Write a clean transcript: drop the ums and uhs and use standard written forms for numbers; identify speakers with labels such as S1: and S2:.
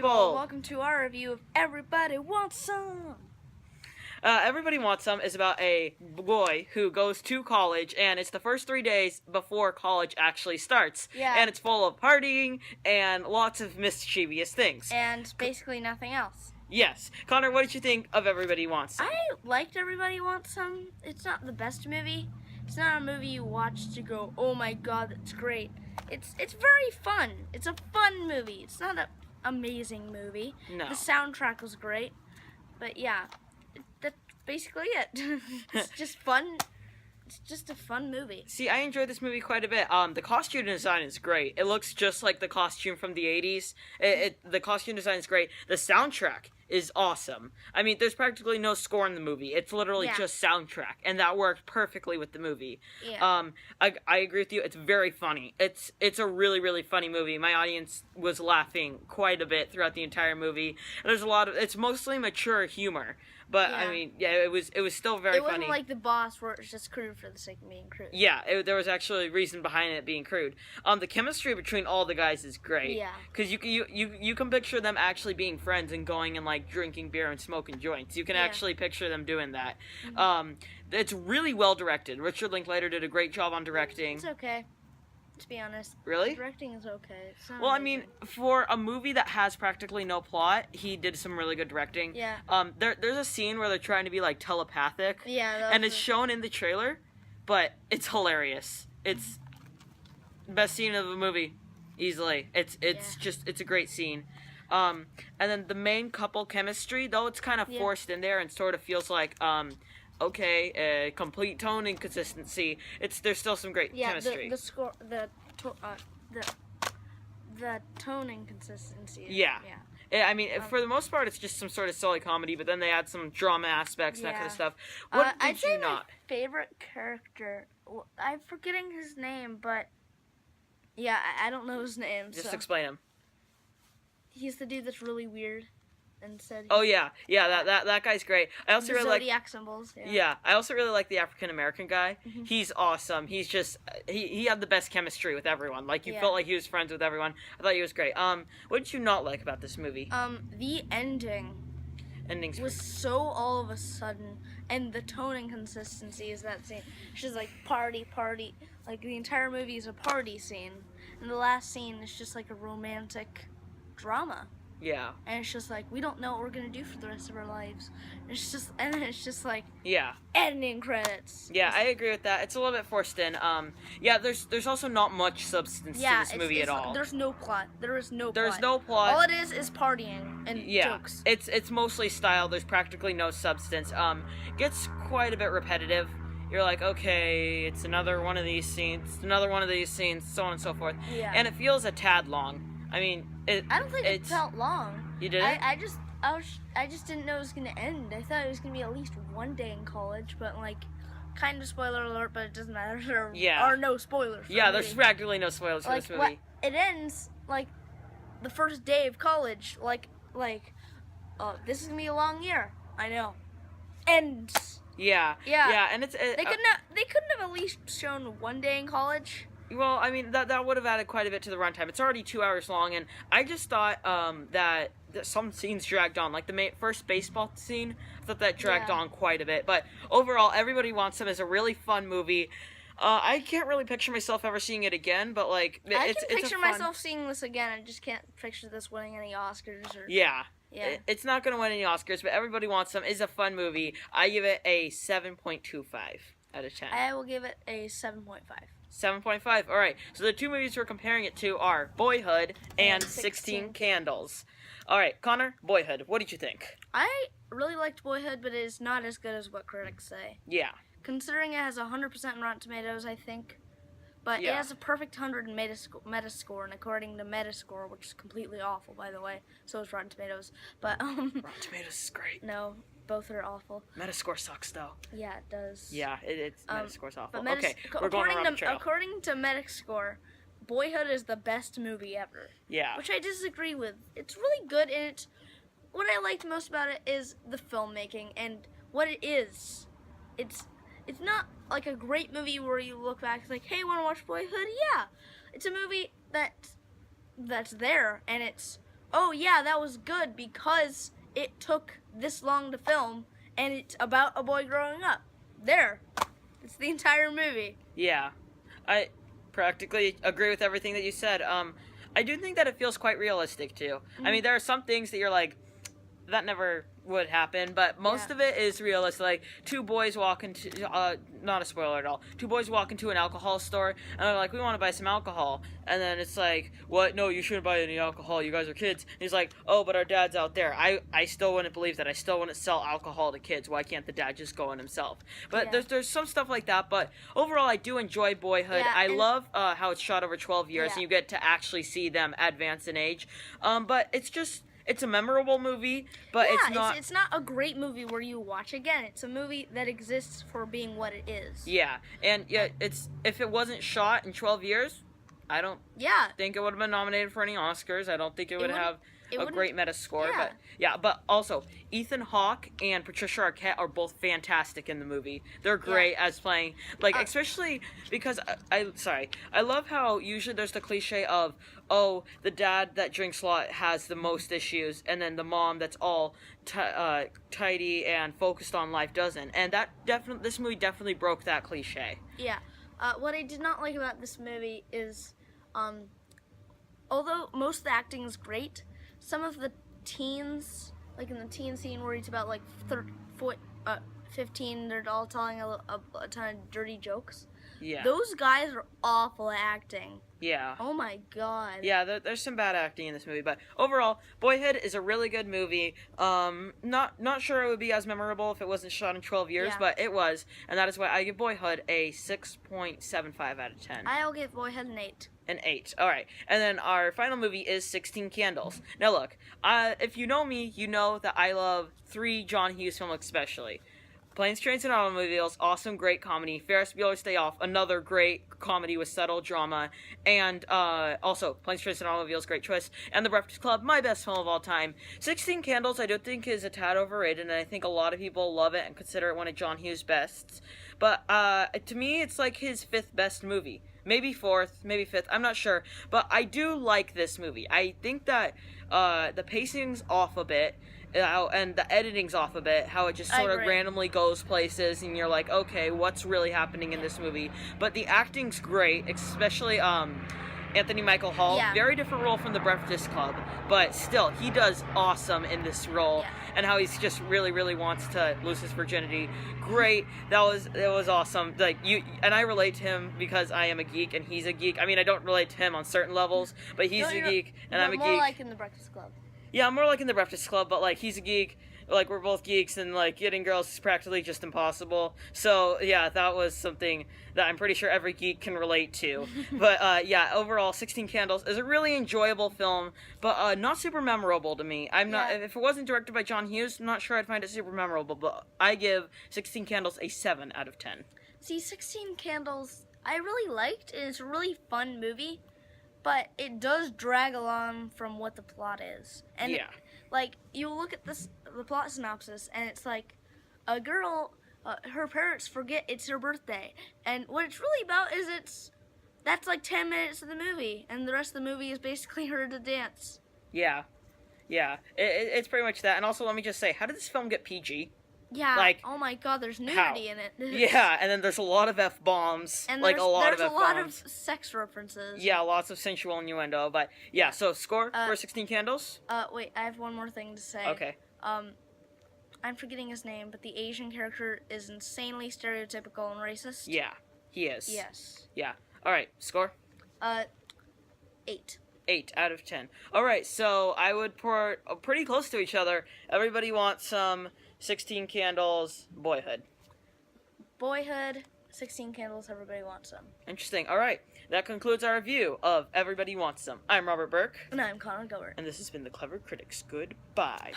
S1: people.
S2: Welcome to our review of Everybody Wants Some.
S1: Everybody Wants Some is about a boy who goes to college, and it's the first 3 days before college actually starts.
S2: Yeah.
S1: And it's full of partying and lots of mischievous things.
S2: And basically nothing else.
S1: Yes. Connor, what did you think of Everybody Wants Some?
S2: I liked Everybody Wants Some. It's not the best movie. It's not a movie you watch to go, oh my god, that's great. It's very fun. It's a fun movie. It's not an amazing movie.
S1: No.
S2: The soundtrack was great. But yeah, that's basically it. It's just fun. It's just a fun movie.
S1: See, I enjoyed this movie quite a bit. The costume design is great. It looks just like the costume from the 80s. The costume design is great. The soundtrack is awesome. I mean, there's practically no score in the movie. It's literally just soundtrack, and that worked perfectly with the movie.
S2: Yeah.
S1: I agree with you. It's very funny. It's a really, really funny movie. My audience was laughing quite a bit throughout the entire movie. And there's a lot of, it's mostly mature humor. But, I mean, yeah, it was still very funny.
S2: It wasn't like The Boss where it's just crude for the sake of being crude.
S1: Yeah, there was actually a reason behind it being crude. The chemistry between all the guys is great.
S2: Yeah.
S1: Because you can picture them actually being friends and going and, like, drinking beer and smoking joints. You can actually picture them doing that.
S2: Mm-hmm.
S1: It's really well directed. Richard Linklater did a great job on directing.
S2: It's okay. To be honest.
S1: Really?
S2: The directing is okay. It's not
S1: Well,
S2: amazing.
S1: I mean, for a movie that has practically no plot, he did some really good directing.
S2: Yeah.
S1: There's a scene where they're trying to be, like, telepathic.
S2: Yeah.
S1: And it's shown in the trailer, but it's hilarious. It's best scene of the movie, easily. It's a great scene. And then the main couple chemistry, though it's kind of forced in there and sort of feels like, complete tone inconsistency. There's still some great chemistry.
S2: The tone inconsistency.
S1: Yeah. I mean, for the most part, it's just some sort of silly comedy, but then they add some drama aspects, that kind of stuff. What
S2: I'd
S1: did
S2: say
S1: you not?
S2: My favorite character, I'm forgetting his name, but yeah, I don't know his name.
S1: Just explain him.
S2: He's the dude that's really weird and said.
S1: Oh yeah, that guy's great. I also really like
S2: Zodiac symbols.
S1: Yeah, I also really like the African American guy. Mm-hmm. He's awesome. He's just he had the best chemistry with everyone. Like you felt like he was friends with everyone. I thought he was great. What did you not like about this movie?
S2: The ending.
S1: Endings
S2: was so all of a sudden, and the tone inconsistency is that scene. It's just like party, like the entire movie is a party scene, and the last scene is just like a romantic drama.
S1: Yeah.
S2: And it's just like, we don't know what we're gonna do for the rest of our lives. It's just like ending credits.
S1: Yeah, I agree with that. It's a little bit forced in. There's also not much substance to this movie at all.
S2: There's no plot. There's no
S1: plot.
S2: All it is partying and jokes.
S1: It's mostly style. There's practically no substance. Gets quite a bit repetitive. You're like, okay, it's another one of these scenes, so on and so forth.
S2: Yeah.
S1: And it feels a tad long. I mean,
S2: I don't think it felt long.
S1: You didn't?
S2: I just didn't know it was gonna end. I thought it was gonna be at least one day in college, but like, kind of spoiler alert, but it doesn't matter. There are no spoilers.
S1: There's practically no spoilers for this movie.
S2: It ends like the first day of college. This is gonna be a long year. I know. And
S1: yeah, and it's
S2: they couldn't have at least shown one day in college.
S1: Well, I mean, that would have added quite a bit to the runtime. It's already 2 hours long, and I just thought that some scenes dragged on. Like the first baseball scene, I thought that dragged on quite a bit. But overall, Everybody Wants Some is a really fun movie. I can't really picture myself ever seeing it again, but like,
S2: I can picture myself seeing this again. I just can't picture this winning any Oscars.
S1: Yeah. It's not going to win any Oscars, but Everybody Wants Some is a fun movie. I give it a 7.25 out of 10.
S2: I will give it a 7.5.
S1: 7.5. All right. So the two movies we're comparing it to are Boyhood and 16 Candles. All right, Connor, Boyhood. What did you think?
S2: I really liked Boyhood, but it is not as good as what critics say.
S1: Yeah.
S2: Considering it has 100% in Rotten Tomatoes, I think. But it has a perfect 100 in Metascore, and according to Metascore, which is completely awful, by the way, so is Rotten Tomatoes. But
S1: Rotten Tomatoes is great.
S2: No, both are awful.
S1: Metascore sucks, though.
S2: Yeah, it does.
S1: Yeah, it's Metascore's awful.
S2: But
S1: okay, we're going on a rabbit trail.
S2: According to Metascore, Boyhood is the best movie ever.
S1: Yeah.
S2: Which I disagree with. It's really good, and what I liked most about it is the filmmaking and what it is. It's not like a great movie where you look back and like, hey, want to watch Boyhood? Yeah. It's a movie that's there, and it's oh yeah, that was good because it took this long to film, and it's about a boy growing up. There, it's the entire movie.
S1: Yeah, I practically agree with everything that you said. I do think that it feels quite realistic too. I mean, there are some things that you're like, that never would happen, but most
S2: Yeah.
S1: of it is realistic. Like, two boys walk into, not a spoiler at all, two boys walk into an alcohol store, and they're like, we want to buy some alcohol. And then it's like, what? No, you shouldn't buy any alcohol. You guys are kids. And he's like, oh, but our dad's out there. I still wouldn't believe that. I still wouldn't sell alcohol to kids. Why can't the dad just go in himself? But
S2: Yeah.
S1: there's some stuff like that, but overall, I do enjoy Boyhood.
S2: Yeah,
S1: I
S2: and-
S1: love how it's shot over 12 years,
S2: Yeah.
S1: and you get to actually see them advance in age. But it's a memorable movie, but
S2: Yeah,
S1: it's not.
S2: a great movie where you watch again. It's a movie that exists for being what it is.
S1: Yeah, and yeah, if it wasn't shot in 12 years, I don't
S2: Yeah.
S1: think it would have been nominated for any Oscars. I don't think it would
S2: wouldn't-
S1: have
S2: it
S1: a
S2: wouldn't-
S1: great Metascore.
S2: yeah.
S1: But also Ethan Hawke and Patricia Arquette are both fantastic in the movie. They're great as playing, like, especially because I love how usually there's the cliche of, oh, the dad that drinks a lot has the most issues, and then the mom that's all tidy and focused on life doesn't. And this movie definitely broke that cliche.
S2: Yeah. What I did not like about this movie is, although most of the acting is great, some of the teens, like in the teen scene where it's about like 15, they're all telling a ton of dirty jokes.
S1: Yeah.
S2: Those guys are awful at acting.
S1: Yeah.
S2: Oh my god.
S1: Yeah, there's some bad acting in this movie, but overall, Boyhood is a really good movie. Not sure it would be as memorable if it wasn't shot in 12 years,
S2: Yeah.
S1: but it was, and that is why I give Boyhood a 6.75 out of 10.
S2: I'll give Boyhood an 8.
S1: An 8. All right, and then our final movie is 16 Candles. Now look, if you know me, you know that I love 3 John Hughes films especially. Planes, Trains, and Automobiles, awesome, great comedy. Ferris Bueller's Day Off, another great comedy with subtle drama. And also, Planes, Trains, and Automobiles, great choice. And The Breakfast Club, my best film of all time. 16 Candles, I do think is a tad overrated, and I think a lot of people love it and consider it one of John Hughes' bests. But to me, it's like his 5th best movie. Maybe 4th, maybe 5th, I'm not sure. But I do like this movie. I think that the pacing's off a bit. And the editing's off a bit, how it just sort of
S2: agree.
S1: randomly goes places, and you're like, okay, what's really happening in this movie? But the acting's great, especially Anthony Michael Hall.
S2: Yeah.
S1: Very different role from The Breakfast Club, but still, he does awesome in this role.
S2: Yeah.
S1: And how he's just really, really wants to lose his virginity. Great. It was awesome. Like, you and I relate to him because I am a geek and he's a geek. I mean, I don't relate to him on certain levels, but he's a geek and I'm a
S2: more
S1: geek.
S2: like in The Breakfast Club.
S1: Yeah, I'm more like in The Breakfast Club, but, like, he's a geek. Like, we're both geeks, and, like, getting girls is practically just impossible. So, yeah, that was something that I'm pretty sure every geek can relate to. But, yeah, overall, 16 Candles is a really enjoyable film, but not super memorable to me. If it wasn't directed by John Hughes, I'm not sure I'd find it super memorable, but I give 16 Candles a 7 out of 10.
S2: See, 16 Candles, I really liked, and it's a really fun movie, but it does drag along from what the plot is. And
S1: Yeah.
S2: like, you look at the plot synopsis, and it's like, a girl, her parents forget it's her birthday, and what it's really about is that's like 10 minutes of the movie, and the rest of the movie is basically her to dance.
S1: Yeah. Yeah. It's pretty much that. And also, let me just say, how did this film get PG?
S2: Yeah,
S1: Like,
S2: oh my god, there's
S1: how?
S2: nudity in it.
S1: Yeah, and then there's a lot of F-bombs.
S2: And
S1: like,
S2: there's,
S1: a lot
S2: there's
S1: of
S2: a lot of
S1: F-bombs.
S2: sex references.
S1: Yeah, lots of sensual innuendo, but yeah, so score for 16 Candles?
S2: Wait, I have one more thing to say.
S1: Okay.
S2: I'm forgetting his name, but the Asian character is insanely stereotypical and racist.
S1: Yeah, he is.
S2: Yes.
S1: Yeah. Alright, score?
S2: 8.
S1: 8 out of 10. Alright, so I would put pretty close to each other. Everybody wants some 16 Candles, Boyhood.
S2: Boyhood, 16 Candles, everybody wants some.
S1: Interesting. Alright, that concludes our review of Everybody Wants Some. I'm Robert Burke,
S2: And I'm Connor Gilbert.
S1: and this has been The Clever Critics. Goodbye.